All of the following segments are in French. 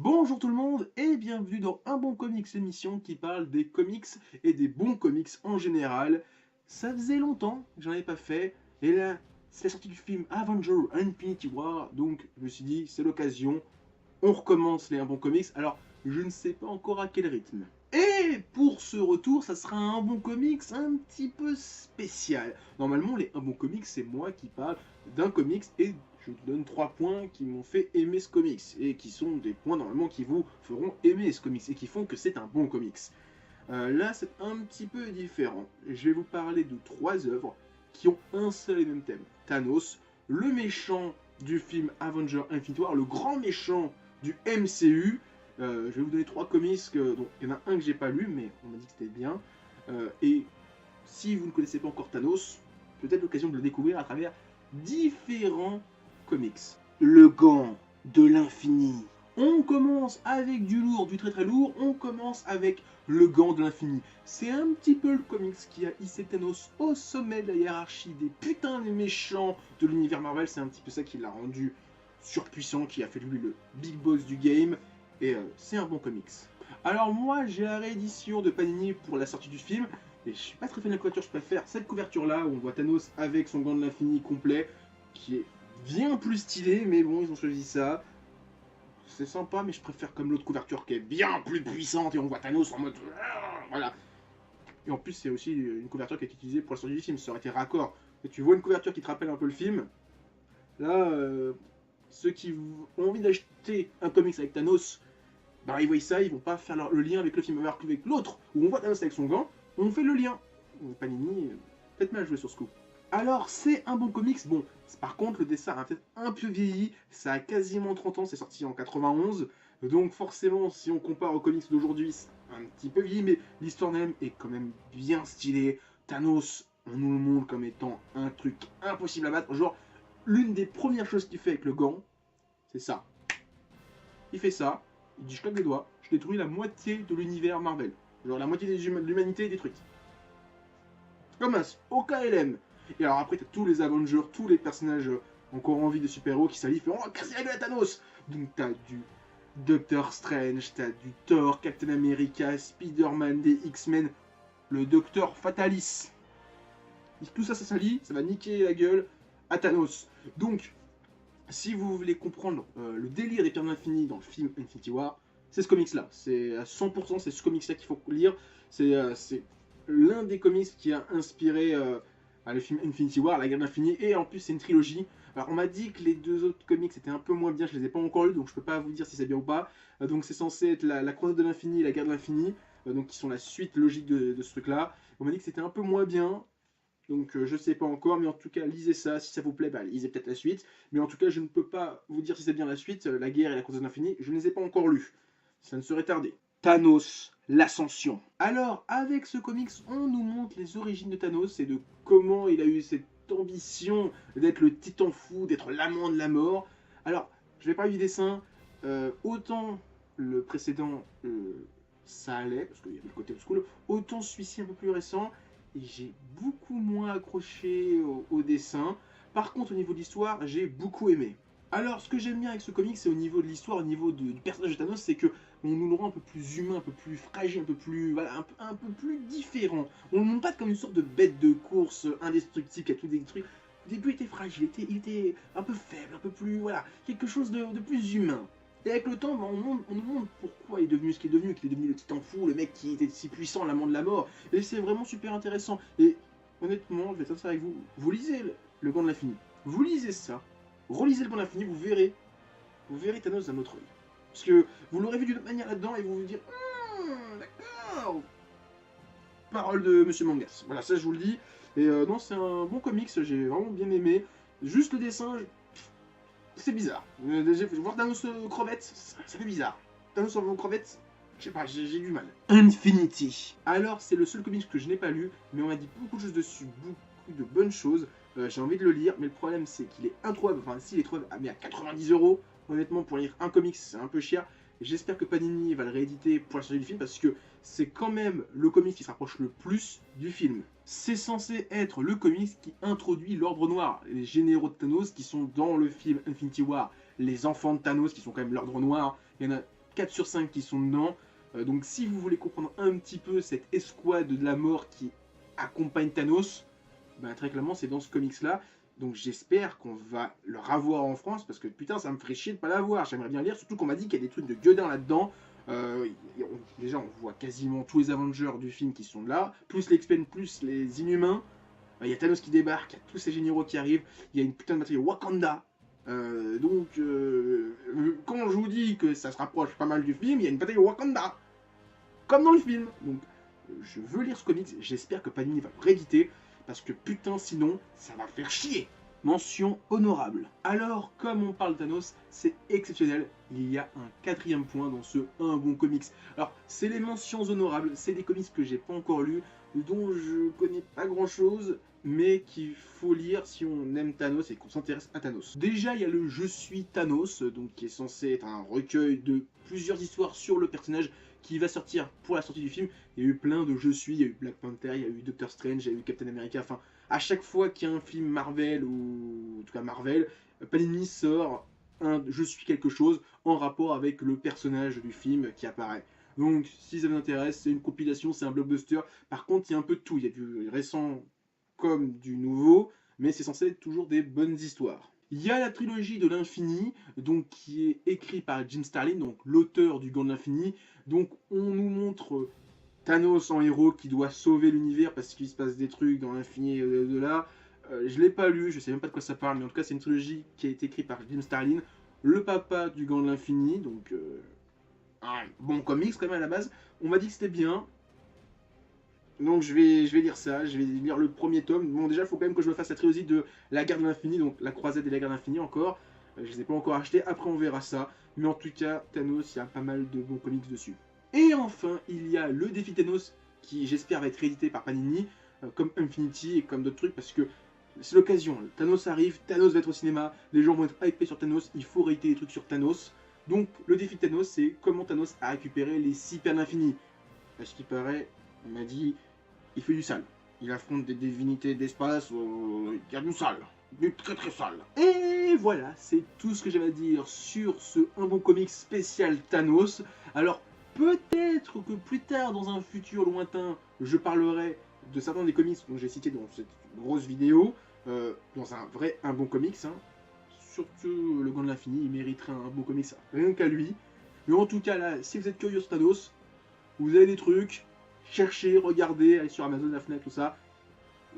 Bonjour tout le monde et bienvenue dans Un Bon Comics, l'émission qui parle des comics et des bons comics en général. Ça faisait longtemps que j'en avais pas fait et là c'est la sortie du film Avenger Infinity War, donc je me suis dit c'est l'occasion, on recommence les Un Bon Comics. Alors je ne sais pas encore à quel rythme. Et pour ce retour, ça sera un bon comics un petit peu spécial. Normalement, les un bon comics, c'est moi qui parle d'un comics et je te donne 3 points qui m'ont fait aimer ce comics et qui sont des points normalement qui vous feront aimer ce comics et qui font que c'est un bon comics. Là, c'est un petit peu différent. Je vais vous parler de 3 œuvres qui ont un seul et même thème. Thanos, le méchant du film Avenger Infinity War, le grand méchant du MCU. Je vais vous donner 3 comics, dont il y en a un que j'ai pas lu, mais on m'a dit que c'était bien. Et si vous ne connaissez pas encore Thanos, peut-être l'occasion de le découvrir à travers différents comics. Le gant de l'infini. On commence avec du lourd, du très très lourd. On commence avec le gant de l'infini. C'est un petit peu le comics qui a hissé Thanos au sommet de la hiérarchie des putains de méchants de l'univers Marvel. C'est un petit peu ça qui l'a rendu surpuissant, qui a fait de lui le big boss du game. Et c'est un bon comics. Alors moi, j'ai la réédition de Panini pour la sortie du film. Et je suis pas très fan de la couverture, je préfère cette couverture-là, où on voit Thanos avec son gant de l'infini complet, qui est bien plus stylé, mais bon, ils ont choisi ça. C'est sympa, mais je préfère comme l'autre couverture qui est bien plus puissante, et on voit Thanos en mode... Voilà. Et en plus, c'est aussi une couverture qui est utilisée pour la sortie du film, ça aurait été raccord. Et tu vois une couverture qui te rappelle un peu le film, là, ceux qui ont envie d'acheter un comics avec Thanos, bah ils voient ça, ils vont pas faire le lien avec le film, alors qu'avec l'autre, où on voit Thanos avec son gant, on fait le lien. Panini, peut-être mal joué sur ce coup. Alors, c'est un bon comics. Bon, par contre, le dessin a peut-être un peu vieilli. Ça a quasiment 30 ans, c'est sorti en 91. Donc, forcément, si on compare aux comics d'aujourd'hui, c'est un petit peu vieilli, mais l'histoire même est quand même bien stylée. Thanos, on nous le montre comme étant un truc impossible à battre. Genre, l'une des premières choses qu'il fait avec le gant, c'est ça. Il fait ça, il dit je claque les doigts, je détruis la moitié de l'univers Marvel. Genre, la moitié de l'humanité est détruite. Comme un OKLM. Et alors après, t'as tous les Avengers, tous les personnages encore en vie de super-héros qui s'allient, on va casser la gueule à Thanos. Donc t'as du Doctor Strange, t'as du Thor, Captain America, Spider-Man, des X-Men, le Docteur Fatalis. Tout ça, ça s'allie, ça va niquer la gueule à Thanos. Donc, si vous voulez comprendre le délire des Pierres de l'Infini dans le film Infinity War, c'est ce comics-là. C'est à 100%, c'est ce comics-là qu'il faut lire. C'est l'un des comics qui a inspiré le film Infinity War, la guerre de l'infini, et en plus c'est une trilogie. Alors on m'a dit que les deux autres comics étaient un peu moins bien, je les ai pas encore lus, donc je peux pas vous dire si c'est bien ou pas. Donc c'est censé être la croisade de l'infini et la guerre de l'infini, donc qui sont la suite logique de ce truc-là. On m'a dit que c'était un peu moins bien, donc je sais pas encore, mais en tout cas lisez ça, si ça vous plaît, bah, lisez peut-être la suite. Mais en tout cas je ne peux pas vous dire si c'est bien la suite, la guerre et la croisade de l'infini, je ne les ai pas encore lus. Ça ne serait tardé. Thanos, l'ascension. Alors, avec ce comics, on nous montre les origines de Thanos et de comment il a eu cette ambition d'être le titan fou, d'être l'amant de la mort. Alors, je vais parler du dessin. Autant le précédent, ça allait, parce qu'il y avait le côté old school, autant celui-ci un peu plus récent, et j'ai beaucoup moins accroché au dessin. Par contre, au niveau de l'histoire, j'ai beaucoup aimé. Alors, ce que j'aime bien avec ce comic, c'est au niveau de l'histoire, au niveau du personnage de Thanos, c'est que on nous le rend un peu plus humain, un peu plus fragile, un peu plus, voilà, un peu plus différent. On le montre pas comme une sorte de bête de course indestructible qui a tout détruit. Au début, il était fragile, il était un peu faible, un peu plus, voilà, quelque chose de plus humain. Et avec le temps, bah, on nous montre pourquoi il est devenu ce qu'il est devenu le titan fou, le mec qui était si puissant, l'amant de la mort. Et c'est vraiment super intéressant. Et honnêtement, je vais être sincère avec vous, vous lisez le Gant de l'Infini, vous lisez ça, relisez le Gant de l'Infini, vous verrez Thanos d'un autre œil. Parce que vous l'aurez vu d'une autre manière là-dedans et vous vous dire d'accord. Parole de Monsieur Mangas. Voilà, ça je vous le dis. Et non, c'est un bon comics, j'ai vraiment bien aimé. Juste le dessin, c'est bizarre. Voir Thanos crevette, ça fait bizarre. Thanos en crevette, je sais pas, j'ai du mal. Infinity. Alors, c'est le seul comics que je n'ai pas lu, mais on m'a dit beaucoup de choses dessus, beaucoup de bonnes choses. J'ai envie de le lire, mais le problème c'est qu'il est introuvable. Enfin, s'il est trouvable, mais à 90 €. Honnêtement, pour lire un comics, c'est un peu cher. J'espère que Panini va le rééditer pour la sortie du film parce que c'est quand même le comics qui se rapproche le plus du film. C'est censé être le comics qui introduit l'Ordre Noir, les généraux de Thanos qui sont dans le film Infinity War, les enfants de Thanos qui sont quand même l'Ordre Noir. Il y en a 4 sur 5 qui sont dedans. Donc si vous voulez comprendre un petit peu cette escouade de la mort qui accompagne Thanos, ben, très clairement c'est dans ce comics là. Donc j'espère qu'on va le revoir en France, parce que putain ça me ferait chier de pas l'avoir, j'aimerais bien lire, surtout qu'on m'a dit qu'il y a des trucs de gueudin là-dedans. Déjà on voit quasiment tous les Avengers du film qui sont là, plus les X-Men, plus les Inhumains. Il y a Thanos qui débarque, il y a tous ces généraux qui arrivent, il y a une putain de bataille Wakanda. Quand je vous dis que ça se rapproche pas mal du film, il y a une bataille Wakanda, comme dans le film. Donc je veux lire ce comics, j'espère que Panini va le rééditer, parce que putain sinon ça va faire chier. Mention honorable. Alors, comme on parle de Thanos, c'est exceptionnel. Il y a un 4e point dans ce Un Bon Comics. Alors, c'est les mentions honorables, c'est des comics que j'ai pas encore lus, dont je connais pas grand chose, mais qu'il faut lire si on aime Thanos et qu'on s'intéresse à Thanos. Déjà, il y a le Je suis Thanos, donc qui est censé être un recueil de plusieurs histoires sur le personnage qui va sortir pour la sortie du film. Il y a eu plein de Je suis, il y a eu Black Panther, il y a eu Doctor Strange, il y a eu Captain America, enfin, à chaque fois qu'il y a un film Marvel, ou en tout cas Marvel, Panini sort un Je suis quelque chose en rapport avec le personnage du film qui apparaît. Donc, si ça vous intéresse, c'est une compilation, c'est un blockbuster. Par contre, il y a un peu de tout. Il y a du récent comme du nouveau, mais c'est censé être toujours des bonnes histoires. Il y a la trilogie de l'infini, donc qui est écrite par Jim Starlin, donc l'auteur du Gant de l'infini. Donc, on nous montre Thanos en héros qui doit sauver l'univers parce qu'il se passe des trucs dans l'infini et au-delà. Je l'ai pas lu, je sais même pas de quoi ça parle, mais en tout cas c'est une trilogie qui a été écrite par Jim Starlin, le papa du Gant de l'infini, donc un bon comics quand même à la base. On m'a dit que c'était bien, donc je vais lire ça, je vais lire le premier tome. Bon déjà il faut quand même que je me fasse la trilogie de la guerre de l'infini, donc la croisade et la guerre de l'infini encore. Je les ai pas encore achetés, après on verra ça. Mais en tout cas, Thanos, il y a pas mal de bons comics dessus. Et enfin, il y a le défi Thanos, qui j'espère va être réédité par Panini, comme Infinity et comme d'autres trucs, parce que c'est l'occasion. Thanos arrive, Thanos va être au cinéma, les gens vont être hypés sur Thanos, il faut rééditer des trucs sur Thanos. Donc le défi Thanos, c'est comment Thanos a récupéré les 6 perles d'infini. À ce qui paraît, on m'a dit, il fait du sale. Il affronte des divinités d'espace, il y a du sale. Du très très sale. Et voilà, c'est tout ce que j'avais à dire sur ce Un Bon Comics spécial Thanos. Alors, peut-être que plus tard, dans un futur lointain, je parlerai de certains des comics dont j'ai cité dans cette grosse vidéo, dans un vrai Un Bon Comics. Hein. Surtout le Gant de l'Infini, il mériterait un bon comics rien qu'à lui. Mais en tout cas, là, si vous êtes curieux sur Thanos, vous avez des trucs, cherchez, regardez, allez sur Amazon, la Fnac, tout ça.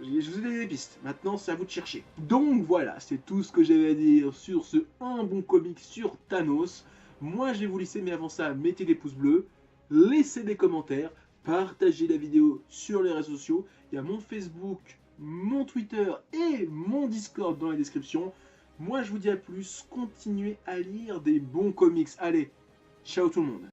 Je vous ai donné des pistes, maintenant c'est à vous de chercher. Donc voilà, c'est tout ce que j'avais à dire sur ce Un Bon Comic sur Thanos. Moi je vais vous laisser, mais avant ça, mettez des pouces bleus, laissez des commentaires, partagez la vidéo sur les réseaux sociaux. Il y a mon Facebook, mon Twitter et mon Discord dans la description. Moi je vous dis à plus, continuez à lire des bons comics. Allez, ciao tout le monde.